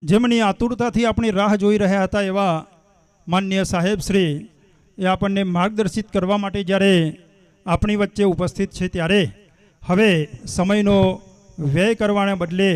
જેમની આતુરતાથી આપણી રાહ જોઈ રહ્યા હતા એવા માન્ય સાહેબ શ્રી એ આપણને માર્ગદર્શિત કરવા માટે જ્યારે આપણી વચ્ચે ઉપસ્થિત છે ત્યારે હવે સમયનો વ્યય કરવાને બદલે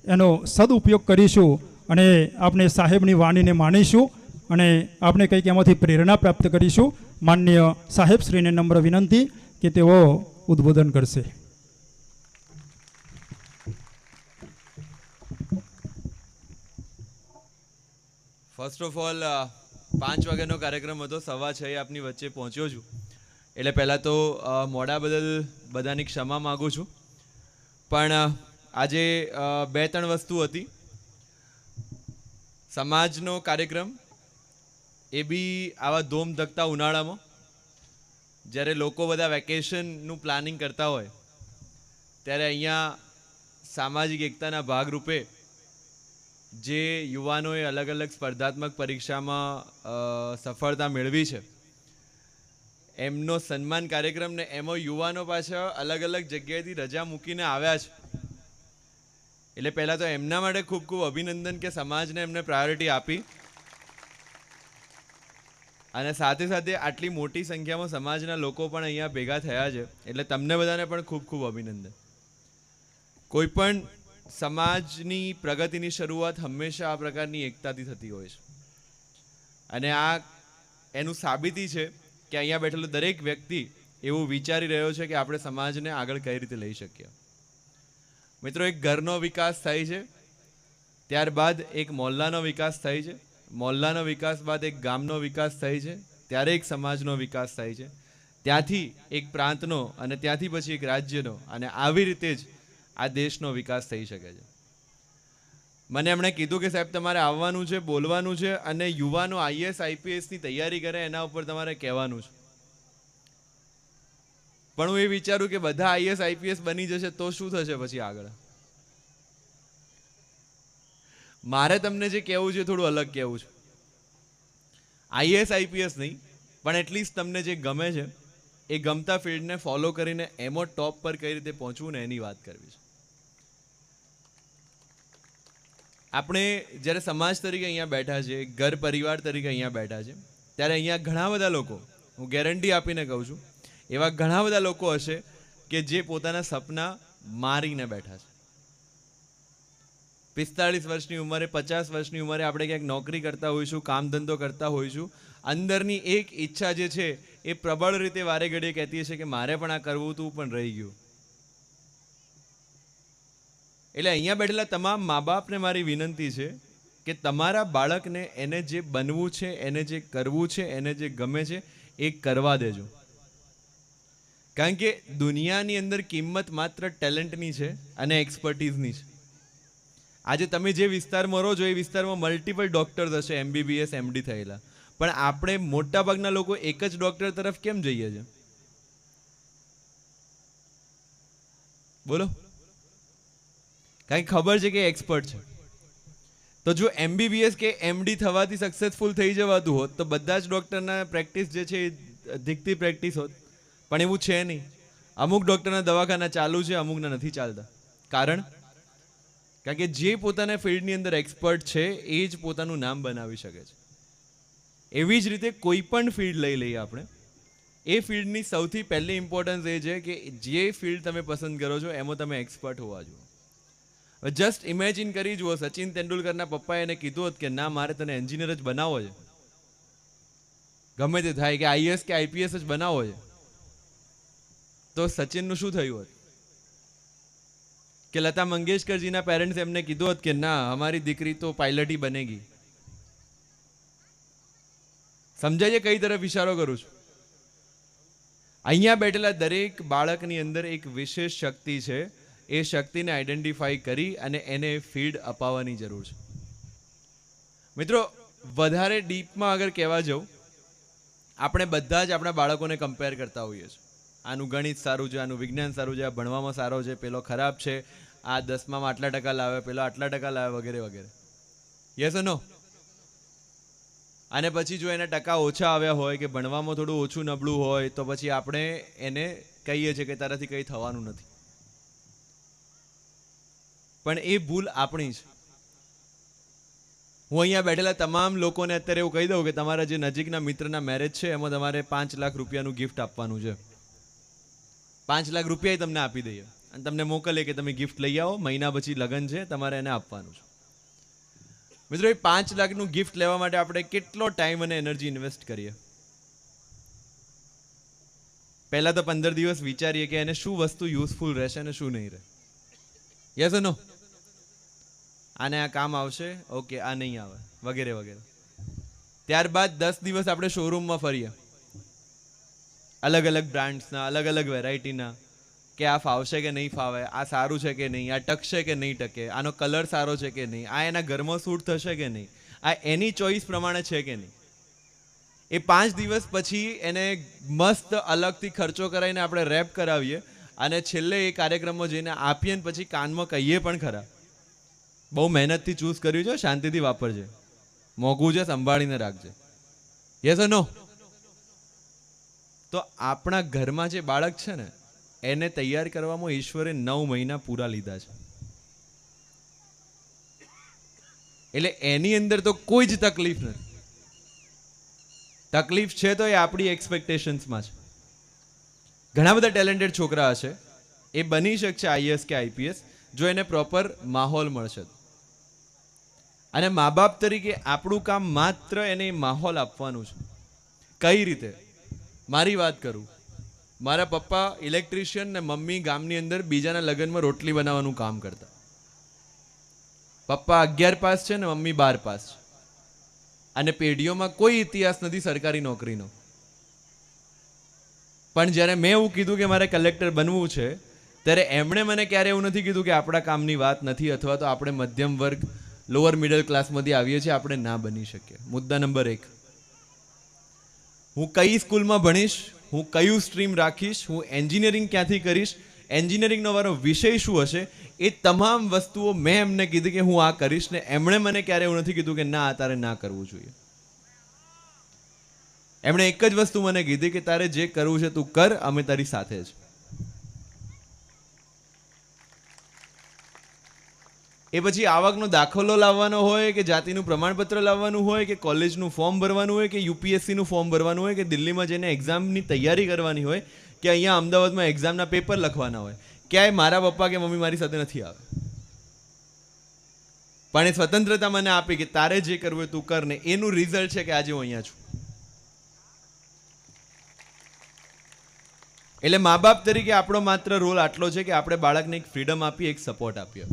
એનો સદુપયોગ કરીશું અને આપણે સાહેબની વાણીને માનીશું અને આપણે કંઈક એમાંથી પ્રેરણા પ્રાપ્ત કરીશું. માન્ય સાહેબશ્રીને નમ્ર વિનંતી કે તેઓ ઉદ્બોધન કરશે. ફર્સ્ટ ઓફ ઓલ 5 વાગ્યાનો કાર્યક્રમ હતો, 6:15 આપની વચ્ચે પહોંચ્યો છું. એટલે પહેલાં તો મોડા બદલ બધાની ક્ષમા માગું છું. પણ આજે 2-3 વસ્તુ હતી. સમાજનો કાર્યક્રમ, એ બી આવા ધોમધકતા ઉનાળામાં જ્યારે લોકો બધા વેકેશનનું પ્લાનિંગ કરતા હોય ત્યારે અહીંયા સામાજિક એકતાના ભાગરૂપે જે યુવાનોએ અલગ અલગ સ્પર્ધાત્મક પરીક્ષામાં સફળતા મેળવી છે એમનો સન્માન કાર્યક્રમ, ને એમાં યુવાનો પાછા અલગ અલગ જગ્યાએથી રજા મૂકીને આવ્યા છે. એટલે પહેલાં તો એમના માટે ખૂબ ખૂબ અભિનંદન કે સમાજને એમને પ્રાયોરિટી આપી અને સાથે સાથે આટલી મોટી સંખ્યામાં સમાજના લોકો પણ અહીંયા ભેગા થયા છે. એટલે તમને બધાને પણ ખૂબ ખૂબ અભિનંદન. કોઈ પણ સમાજની પ્રગતિની શરૂઆત હંમેશા આ પ્રકારની એકતાથી થતી હોય છે અને આ એનું સાબિતી છે કે અહીંયા બેઠેલો દરેક વ્યક્તિ એવું વિચારી રહ્યો છે કે આપણે સમાજને આગળ કઈ રીતે લઈ શકીએ. મિત્રો, એક ઘરનો વિકાસ થાય છે, ત્યારબાદ એક મોહલ્લાનો વિકાસ થાય છે, મોહલ્લાનો વિકાસ બાદ એક ગામનો વિકાસ થાય છે, ત્યારે એક સમાજનો વિકાસ થાય છે, ત્યાંથી એક પ્રાંતનો અને ત્યાંથી પછી એક રાજ્યનો, અને આવી રીતે જ આ દેશનો વિકાસ થઈ શકે છે. મને એમણે કીધું કે સાહેબ તમારે આવવાનું છે, બોલવાનું છે અને યુવાનો IAS IPSની તૈયારી કરે એના ઉપર તમારે કહેવાનું છે. પણ હું એ વિચારું કે બધા IAS IPS બની જશે તો શું થશે પછી આગળ? મારે તમને જે કહેવું છે થોડું અલગ કહેવું છે. IAS IPS નહીં, પણ એટલીસ્ટ તમને જે ગમે છે એ ગમતા ફિલ્ડને ફોલો કરીને એમાં ટોપ પર કઈ રીતે પહોંચવું ને એની વાત કરવી છે. આપણે જ્યારે સમાજ તરીકે અહીંયા બેઠા છે, ઘર પરિવાર તરીકે અહીંયા બેઠા છે, ત્યારે અહીંયા ઘણા બધા લોકો, હું ગેરંટી આપીને કહું છું, એવા ઘણા બધા લોકો હશે કે જે પોતાના સપના મારીને બેઠા છે. 45 વર્ષની ઉંમરે, 50 વર્ષની ઉંમરે આપણે ક્યાંક નોકરી કરતા હોઈશું, કામ ધંધો કરતા હોઈશું, અંદરની એક ઈચ્છા જે છે એ પ્રબળ રીતે વારે ઘડીએ કહેતી હશે કે મારે પણ આ કરવું હતું પણ રહી ગયું. એટલે અહીંયા બેઠેલા તમામ મા બાપને મારી વિનંતી છે કે તમારા બાળકને એને જે બનવું છે, એને જે કરવું છે, એને જે ગમે છે એ કરવા દેજો. કારણ કે દુનિયાની અંદર કિંમત માત્ર ટેલેન્ટની છે અને એક્સપર્ટીઝની છે. આજે તમે જે વિસ્તારમાં રહો છો એ વિસ્તારમાં મલ્ટિપલ ડોક્ટર્સ હશે, MBBS MD થયેલા, પણ આપણે મોટાભાગના લોકો એક જ ડોક્ટર તરફ કેમ જઈએ છીએ? બોલો. કારણ કે ખબર છે કે એક્સપર્ટ છે. તો જો MBBS કે MD થવાથી સક્સેસફુલ થઈ જવાતું હોત તો બધા જ ડૉક્ટરના પ્રેક્ટિસ જે છે એ ધીકતી પ્રેક્ટિસ હોત, પણ એવું છે નહીં. અમુક ડૉક્ટરના દવાખાના ચાલુ છે, અમુકના નથી ચાલતા. કારણ કે જે પોતાના ફિલ્ડની અંદર એક્સપર્ટ છે એ જ પોતાનું નામ બનાવી શકે છે. એવી જ રીતે કોઈ પણ ફિલ્ડ લઈ લઈએ આપણે, એ ફિલ્ડની સૌથી પહેલી ઇમ્પોર્ટન્સ એ છે કે જે ફિલ્ડ તમે પસંદ કરો છો એમાં તમે એક્સપર્ટ હોવા જોઈએ. જસ્ટ ઇમેજિન કરી જુઓ, સચિન તેંડુલકરના પપ્પાએ એને કીધું હોત કે ના, મારે તને એન્જિનિયર જ બનાવવો છે, ગમે તે થાય, કે IAS કે IPS જ બનાવવો છે, તો સચિનનું શું થયું હોત? કે લતા મંગેશકરજીના પેરેન્ટ્સ એમને કીધું હોત કે ના, અમારી દીકરી તો પાયલટ ही બનેગી. સમજાય છે કઈ તરફ ઇશારો કરું છું? અહીંયા બેઠેલા દરેક બાળકની અંદર એક વિશેષ શક્તિ છે. એ શક્તિને આઈડેન્ટિફાઈ કરી અને એને ફીડ અપાવવાની જરૂર છે. મિત્રો, વધારે ડીપમાં અગર કહેવા જાઉં, આપણે બધા જ આપણા બાળકોને કમ્પેર કરતા હોઈએ છીએ. આનું ગણિત સારું છે, આનું વિજ્ઞાન સારું છે, આ ભણવામાં સારો છે, પેલો ખરાબ છે, આ 10માં આટલા ટકા લાવે, પેલો આટલા ટકા લાવે, વગેરે વગેરે. યસ ઓર નો? અને પછી જો એના ટકા ઓછા આવ્યા હોય કે ભણવામાં થોડું ઓછું નબળું હોય તો પછી આપણે એને કહીએ છીએ કે તારાથી કંઈ થવાનું નથી. પણ એ ભૂલ આપણી છે. હું અહીંયા બેઠેલા તમામ લોકોને અત્યારે એવું કહી દઉં કે તમારા જે નજીકના મિત્રના મેરેજ છે એમાં તમારે 5 લાખ રૂપિયાનું ગિફ્ટ આપવાનું છે. 5 લાખ રૂપિયા તમને આપી દઈએ અને તમને મોકલીએ કે તમે ગિફ્ટ લઈ આવો, મહિના પછી લગ્ન છે, તમારે એને આપવાનું છે. મિત્રો, એ 5 લાખનું ગિફ્ટ લેવા માટે આપણે કેટલો ટાઈમ અને એનર્જી ઇન્વેસ્ટ કરીએ? પહેલા તો 15 દિવસ વિચારીએ કે એને શું વસ્તુ યુઝફુલ રહેશે અને શું નહીં રહે. યસ ઓર નો? આને આ કામ આવશે, ઓકે, આ નહીં આવે, વગેરે વગેરે. ત્યારબાદ 10 દિવસ આપણે શોરૂમમાં ફરીએ, અલગ અલગ બ્રાન્ડ્સના, અલગ અલગ વેરાયટીના, કે આ ફાવશે કે નહીં ફાવે, આ સારું છે કે નહીં, આ ટકશે કે નહીં ટકે, આનો કલર સારો છે કે નહીં, આ એના ઘરમાં સૂટ થશે કે નહીં, આ એની ચોઈસ પ્રમાણે છે કે નહીં. એ 5 દિવસ પછી એને મસ્ત અલગથી ખર્ચો કરાવીને આપણે રેપ કરાવીએ અને છેલ્લે એ કાર્યક્રમમાં જઈને આપીએ ને પછી કાનમાં કહીએ પણ ખરા, બહુ મહેનતથી ચૂઝ કર્યું છે, શાંતિથી વાપરજે, મોંઘું છે, સંભાળીને રાખજે. યસ ઓર નો? તો આપણા ઘરમાં જે બાળક છે ને એને તૈયાર કરવામાં ઈશ્વરે 9 મહિના પૂરા લીધા છે. એટલે એની અંદર તો કોઈ જ તકલીફ નથી. તકલીફ છે તો એ આપણી એક્સપેક્ટેશન્સમાં છે. ઘણા બધા ટેલેન્ટેડ છોકરા હશે, એ બની શકશે આઈએએસ કે આઈપીએસ જો એને પ્રોપર માહોલ મળશે. અને મા બાપ તરીકે આપણું કામ માત્ર એને માહોલ આપવાનું છે. કઈ રીતે? મારી વાત કરું, મારા પપ્પા ઇલેક્ટ્રિશિયન ને મમ્મી ગામની અંદર બીજાના લગ્નમાં રોટલી બનાવવાનું કામ કરતા. પપ્પા 11 પાસ છે ને મમ્મી 12 પાસ છે, અને પેઢીઓમાં કોઈ ઇતિહાસ નથી સરકારી નોકરીનો. પણ જ્યારે મેં એવું કીધું કે મારે કલેક્ટર બનવું છે, ત્યારે એમણે મને ક્યારે એવું નથી કીધું કે આપણા કામની વાત નથી, અથવા તો આપણે મધ્યમ વર્ગ, લોઅર મિડલ ક્લાસમાંથી આવીએ છીએ, આપણે ના બની શકીએ. મુદ્દા નંબર 1, હું કઈ સ્કૂલમાં ભણીશ, હું કયું સ્ટ્રીમ રાખીશ, હું એન્જિનિયરિંગ ક્યાંથી કરીશ, એન્જિનિયરિંગનો મારો વિષય શું હશે, એ તમામ વસ્તુઓ મેં એમને કીધી કે હું આ કરીશ, ને એમણે મને ક્યારે એવું નથી કીધું કે ના તારે ના કરવું જોઈએ. એમણે એક જ વસ્તુ મને કીધી કે તારે જે કરવું છે તું કર, અમે તારી સાથે જ. એ પછી આવકનો દાખલો લાવવાનો હોય કે જાતિનું પ્રમાણપત્ર લાવવાનું હોય કે કોલેજનું ફોર્મ ભરવાનું હોય કે યુપીએસસીનું ફોર્મ ભરવાનું હોય કે દિલ્હીમાં જઈને એક્ઝામની તૈયારી કરવાની હોય કે અહીંયા અમદાવાદમાં એક્ઝામના પેપર લખવાના હોય, ક્યાંય મારા પપ્પા કે મમ્મી મારી સાથે નથી આવે. પણ એ સ્વતંત્રતા મને આપી કે તારે જે કરવું હોય તું કર, ને એનું રિઝલ્ટ છે કે આજે હું અહીંયા છું. એટલે મા બાપ તરીકે આપણો માત્ર રોલ આટલો છે કે આપણે બાળકને એક ફ્રીડમ આપીએ, એક સપોર્ટ આપીએ.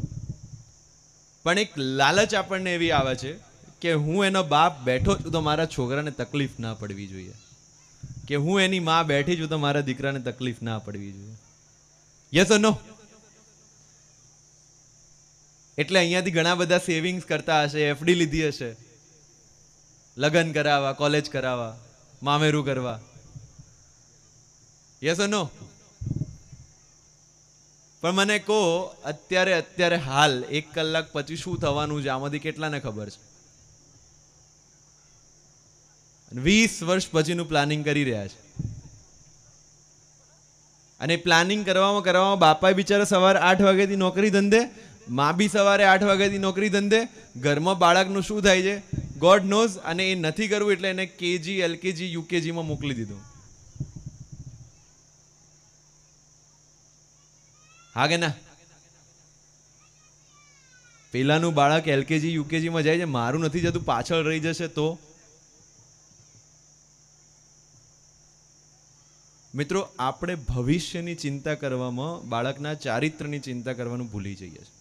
પણ એક લાલચ આપણને એવી આવે છે કે હું એનો બાપ બેઠો છું તો મારા છોકરાને તકલીફ ના પડવી જોઈએ, કે હું એની માં બેઠી છું તો મારા દીકરાને તકલીફ ના પડવી જોઈએ. યસ ઓર નો? એટલે અહીંયાથી ઘણા બધા સેવિંગ્સ કરતા હશે, એફડી લીધી હશે, લગ્ન કરાવવા, કોલેજ કરાવવા, મામેરું કરવા. યસ ઓર નો? પણ મને કહો, અત્યારે હાલ 1 કલાક પછી શું થવાનું છે, આમાંથી કેટલાને ખબર છે? 20 વર્ષ પછીનું પ્લાનિંગ કરી રહ્યા છે. અને પ્લાનિંગ કરવામાં બાપા બિચારા સવારે 8 વાગ્યાથી નોકરી ધંધે, માં બી સવારે 8 વાગ્યાથી નોકરી ધંધે, ઘરમાં બાળકનું શું થાય છે ગોડ નોઝ. અને એ નથી કરવું એટલે એને કેજી, એલકેજી, યુકેજીમાં મોકલી દીધું. હા કે ના? પેલાનું બાળક એલકેજી યુકેજીમાં જાય છે, મારું નથી જતું, પાછળ રહી જશે તો? મિત્રો, આપણે ભવિષ્યની ચિંતા કરવામાં બાળકના ચારિત્રની ચિંતા કરવાનું ભૂલી જઈએ છીએ.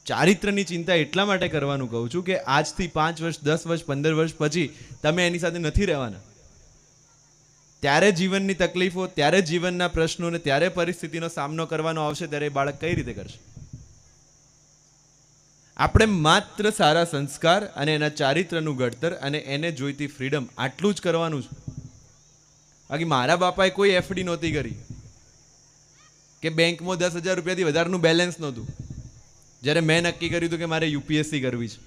ચારિત્રની ચિંતા એટલા માટે કરવાનું કહું છું કે આજથી 5 વર્ષ, 10 વર્ષ, 15 વર્ષ પછી તમે એની સાથે નથી રહેવાના. ત્યારે જીવનની તકલીફો, ત્યારે જીવનના પ્રશ્નોને, ત્યારે પરિસ્થિતિનો સામનો કરવાનો આવશે, ત્યારે એ બાળક કઈ રીતે કરશે? આપણે માત્ર સારા સંસ્કાર અને એના ચારિત્રનું ઘડતર અને એને જોઈતી ફ્રીડમ આટલું જ કરવાનું છે. બાકી મારા બાપાએ કોઈ એફડી નહોતી કરી કે બેંકમાં 10,000 રૂપિયાથી વધારનું બેલેન્સ નહોતું જ્યારે મેં નક્કી કર્યું હતું કે મારે યુપીએસસી કરવી છે.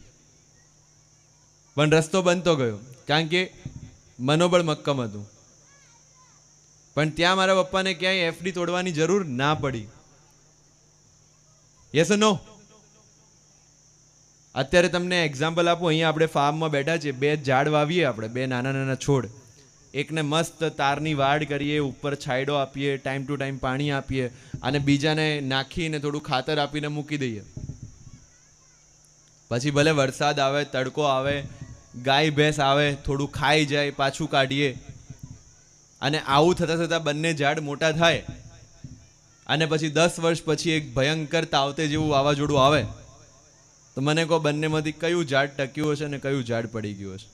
પણ રસ્તો બનતો ગયો કારણ કે મનોબળ મક્કમ હતું. પણ ત્યાં મારા પપ્પાને ક્યાંય એફડી તોડવાની જરૂર ના પડી. યસ ઓર નો? અત્યારે તમને એક્ઝામ્પલ આપું, અહીંયા આપણે ફાર્મમાં બેઠા છીએ, 2 ઝાડ વાવીએ આપણે, 2 નાના નાના છોડ, એકને મસ્ત તારની વાડ કરીએ, ઉપર છાંયડો આપીએ, ટાઈમ ટુ ટાઈમ પાણી આપીએ, અને બીજાને નાખીને થોડું ખાતર આપીને મૂકી દઈએ. પછી ભલે વરસાદ આવે, તડકો આવે, ગાય ભેંસ આવે, થોડું ખાઈ જાય, પાછું કાઢીએ, અને આવું થતાં થતાં બંને ઝાડ મોટા થાય, અને પછી 10 વર્ષ પછી એક ભયંકર તાવતે જેવું વાવાઝોડું આવે, તો મને કહો બંનેમાંથી કયું ઝાડ ટક્યું હશે અને કયું ઝાડ પડી ગયું હશે?